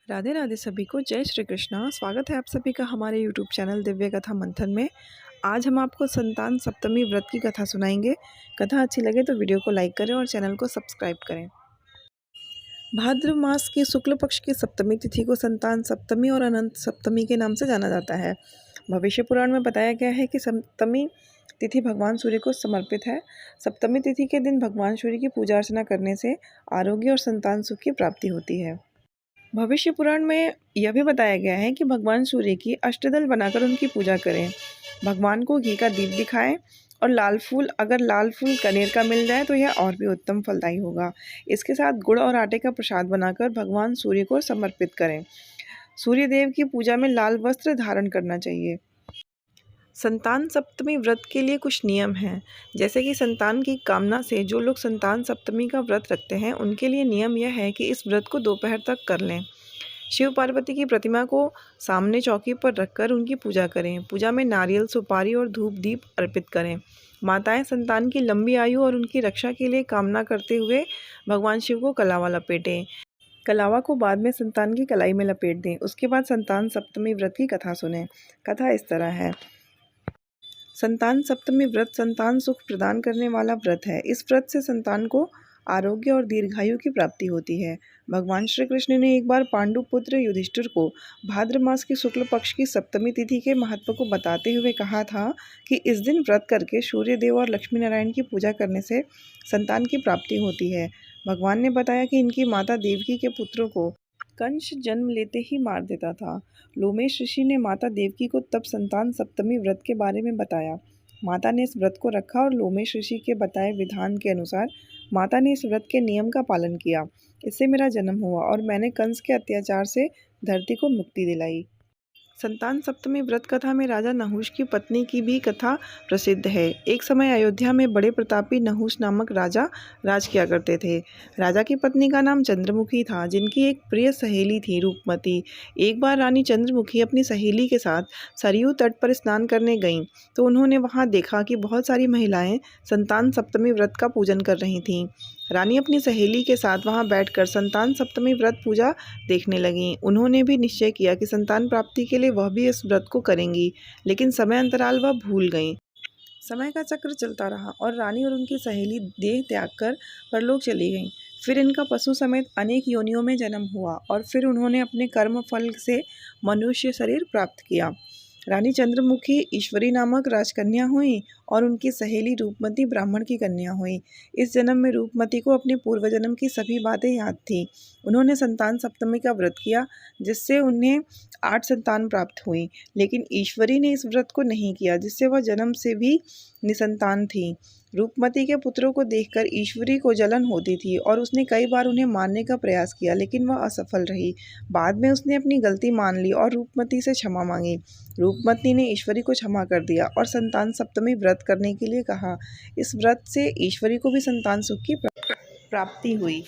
राधे राधे सभी को, जय श्री कृष्णा। स्वागत है आप सभी का हमारे यूट्यूब चैनल दिव्य कथा मंथन में। आज हम आपको संतान सप्तमी व्रत की कथा सुनाएंगे। कथा अच्छी लगे तो वीडियो को लाइक करें और चैनल को सब्सक्राइब करें। भाद्र मास की शुक्ल पक्ष की सप्तमी तिथि को संतान सप्तमी और अनंत सप्तमी के नाम से जाना जाता है। भविष्य पुराण में बताया गया है कि सप्तमी तिथि भगवान सूर्य को समर्पित है। सप्तमी तिथि के दिन भगवान सूर्य की पूजा अर्चना करने से आरोग्य और संतान सुख की प्राप्ति होती है। भविष्य पुराण में यह भी बताया गया है कि भगवान सूर्य की अष्टदल बनाकर उनकी पूजा करें। भगवान को घी का दीप दिखाएं और अगर लाल फूल कनेर का मिल जाए तो यह और भी उत्तम फलदायी होगा। इसके साथ गुड़ और आटे का प्रसाद बनाकर भगवान सूर्य को समर्पित करें। सूर्य देव की पूजा में लाल वस्त्र धारण करना चाहिए। संतान सप्तमी व्रत के लिए कुछ नियम हैं, जैसे कि संतान की कामना से जो लोग संतान सप्तमी का व्रत रखते हैं उनके लिए नियम यह है कि इस व्रत को दोपहर तक कर लें। शिव पार्वती की प्रतिमा को सामने चौकी पर रखकर उनकी पूजा करें। पूजा में नारियल, सुपारी और धूप दीप अर्पित करें। माताएं संतान की लंबी आयु और उनकी रक्षा के लिए कामना करते हुए भगवान शिव को कलावा लपेटें। कलावा को बाद में संतान की कलाई में लपेट दें। उसके बाद संतान सप्तमी व्रत की कथा सुनें। कथा इस तरह है। संतान सप्तमी व्रत संतान सुख प्रदान करने वाला व्रत है। इस व्रत से संतान को आरोग्य और दीर्घायु की प्राप्ति होती है। भगवान श्री कृष्ण ने एक बार पांडु पुत्र युधिष्ठिर को भाद्र मास की शुक्ल पक्ष की सप्तमी तिथि के महत्व को बताते हुए कहा था कि इस दिन व्रत करके सूर्य देव और लक्ष्मी नारायण की पूजा करने से संतान की प्राप्ति होती है। भगवान ने बताया कि इनकी माता देवकी के पुत्रों को कंस जन्म लेते ही मार देता था। लोमेश ऋषि ने माता देवकी को तब संतान सप्तमी व्रत के बारे में बताया। माता ने इस व्रत को रखा और लोमेश ऋषि के बताए विधान के अनुसार माता ने इस व्रत के नियम का पालन किया। इससे मेरा जन्म हुआ और मैंने कंस के अत्याचार से धरती को मुक्ति दिलाई। संतान सप्तमी व्रत कथा में राजा नहुष की पत्नी की भी कथा प्रसिद्ध है। एक समय अयोध्या में बड़े प्रतापी नहुष नामक राजा राज किया करते थे। राजा की पत्नी का नाम चंद्रमुखी था, जिनकी एक प्रिय सहेली थी रूपमती। एक बार रानी चंद्रमुखी अपनी सहेली के साथ सरयू तट पर स्नान करने गईं, तो उन्होंने वहां देखा कि बहुत सारी महिलाएं संतान सप्तमी व्रत का पूजन कर रही थीं। रानी अपनी सहेली के साथ वहां बैठकर संतान सप्तमी व्रत पूजा देखने लगीं। उन्होंने भी निश्चय किया कि संतान प्राप्ति के लिए वह भी इस व्रत को करेंगी, लेकिन समय अंतराल वह भूल गईं। समय का चक्र चलता रहा और रानी और उनकी सहेली देह त्याग कर परलोक चली गईं। फिर इनका पशु समेत अनेक योनियों में जन्म हुआ और फिर उन्होंने अपने कर्म फल से मनुष्य शरीर प्राप्त किया। रानी चंद्रमुखी ईश्वरी नामक राजकन्या हुई और उनकी सहेली रूपमती ब्राह्मण की कन्या हुई। इस जन्म में रूपमती को अपने पूर्व जन्म की सभी बातें याद थीं। उन्होंने संतान सप्तमी का व्रत किया, जिससे उन्हें 8 संतान प्राप्त हुई, लेकिन ईश्वरी ने इस व्रत को नहीं किया, जिससे वह जन्म से भी निसंतान थी। रूपमती के पुत्रों को देखकर ईश्वरी को जलन होती थी और उसने कई बार उन्हें मारने का प्रयास किया, लेकिन वह असफल रही। बाद में उसने अपनी गलती मान ली और रूपमती से क्षमा मांगी। रूपमती ने ईश्वरी को क्षमा कर दिया और संतान सप्तमी व्रत करने के लिए कहा। इस व्रत से ईश्वरी को भी संतान सुख की प्राप्ति हुई।